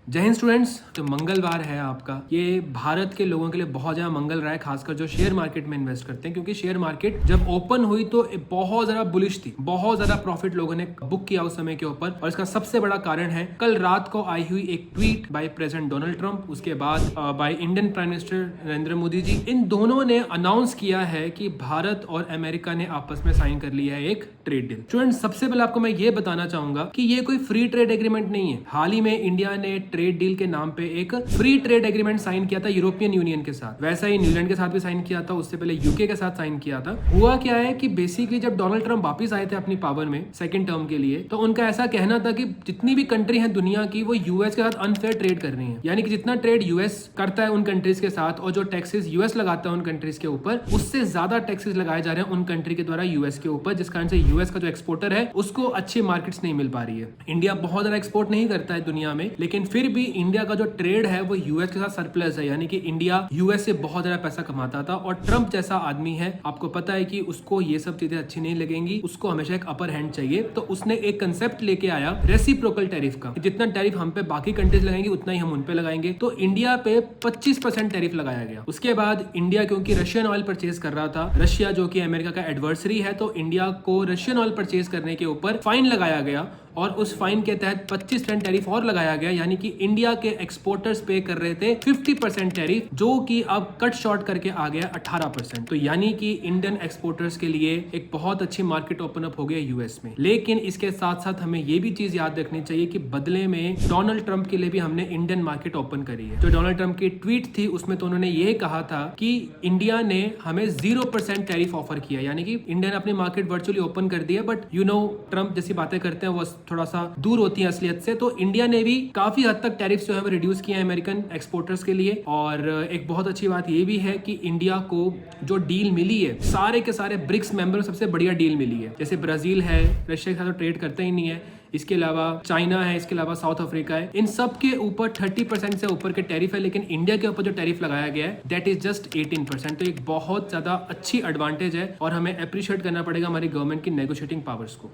जय हिंद स्टूडेंट्स। जो मंगलवार है आपका, ये भारत के लोगों के लिए बहुत ज्यादा मंगल रहा है, खासकर जो शेयर मार्केट में इन्वेस्ट करते हैं, क्योंकि शेयर मार्केट जब ओपन हुई तो बहुत ज्यादा बुलिश थी, बहुत ज्यादा प्रॉफिट लोगों ने बुक किया उस समय के ऊपर। और इसका सबसे बड़ा कारण है कल रात को आई हुई एक tweet by President Donald Trump, उसके बाद by Indian Prime Minister Narendra Modi ji. इन दोनों ने अनाउंस किया है कि भारत और अमेरिका ने आपस में साइन कर लिया है एक ट्रेड डील। स्टूडेंट्स, सबसे पहले आपको मैं ये बताना चाहूंगा कि ये कोई फ्री ट्रेड एग्रीमेंट नहीं है। हाल ही में इंडिया ने ट्रेड डील के नाम पे एक फ्री ट्रेड एग्रीमेंट साइन किया था यूरोपियन यूनियन के साथ, वैसा ही न्यूजीलैंड के साथ भी साइन किया था, उससे पहले यूके के साथ साइन किया था। हुआ क्या है कि बेसिकली जब डोनाल्ड ट्रंप वापस आए थे अपनी पावर में सेकंड टर्म के लिए, तो उनका ऐसा कहना था कि जितनी भी कंट्री है दुनिया की, वो यूएस के साथ अनफेयर ट्रेड कर रही है। यानी कि जितना ट्रेड यूएस करता है उन कंट्रीज के साथ और जो टैक्सेस यूएस लगाता है उन कंट्रीज के ऊपर, उससे ज्यादा टैक्सेस लगाए जा रहे हैं उन कंट्री के द्वारा यूएस के ऊपर, जिस कारण से यूएस का जो एक्सपोर्टर है उसको अच्छी मार्केट्स नहीं मिल पा रही है। इंडिया बहुत ज्यादा एक्सपोर्ट नहीं करता है दुनिया में, लेकिन फिर भी इंडिया का जो ट्रेड है वो यूएस के साथ सरप्लस है। यानी कि इंडिया यूएस से बहुत ज्यादा पैसा कमाता था, और ट्रंप जैसा आदमी है, आपको पता है कि उसको ये सब चीजें अच्छी नहीं लगेंगी, उसको हमेशा एक अपर हैंड चाहिए। तो उसने एक कंसेप्ट लेके आया रेसिप्रोकल टैरिफ का, जितना टैरिफ हम पे बाकी कंट्रीज लगाएंगे उतना ही हम उन पे लगाएंगे। तो इंडिया पे 25% टैरिफ लगाया गया। उसके बाद इंडिया क्योंकि रशियन ऑयल परचेज कर रहा था, रशिया जो कि अमेरिका का एडवर्सरी है, तो इंडिया को रशियन ऑयल परचेज करने के ऊपर फाइन लगाया गया, और उस फाइन के तहत 25% टैरिफ और लगाया गया। यानी कि इंडिया के एक्सपोर्टर्स पे कर रहे थे 50% टैरिफ, जो कि अब कट शॉर्ट करके आ गया 18%। तो यानी कि इंडियन एक्सपोर्टर्स के लिए एक बहुत अच्छी मार्केट ओपन अप हो गया यूएस में। लेकिन इसके साथ साथ हमें ये भी चीज याद रखनी चाहिए कि बदले में डोनाल्ड ट्रंप के लिए भी हमने इंडियन मार्केट ओपन करी है। जो डोनाल्ड ट्रंप की ट्वीट थी उसमें तो उन्होंने ये कहा था कि इंडिया ने हमें 0% टैरिफ ऑफर किया, यानी कि इंडिया ने अपनी मार्केट वर्चुअली ओपन कर दी है। बट ट्रंप जैसी बातें करते हैं वो थोड़ा सा दूर होती है असलियत से। तो इंडिया ने भी काफी हद तक टैरिफ जो है वो रिड्यूस किया है अमेरिकन एक्सपोर्टर्स के लिए। और एक बहुत अच्छी बात ये भी है कि इंडिया को जो डील मिली है, सारे के सारे ब्रिक्स मेंबर में सबसे बढ़िया डील मिली है। जैसे ब्राजील है, रशिया के साथ तो ट्रेड करता ही नहीं है, इसके अलावा चाइना है, इसके अलावा साउथ अफ्रीका है, इन सब के ऊपर 30% से ऊपर के टैरिफ है। लेकिन इंडिया के ऊपर जो टैरिफ लगाया गया है दैट इज जस्ट 18%। तो एक बहुत ज्यादा अच्छी एडवांटेज है, और हमें अप्रिशिएट करना पड़ेगा हमारी गवर्नमेंट की नेगोशिएटिंग पावर्स को।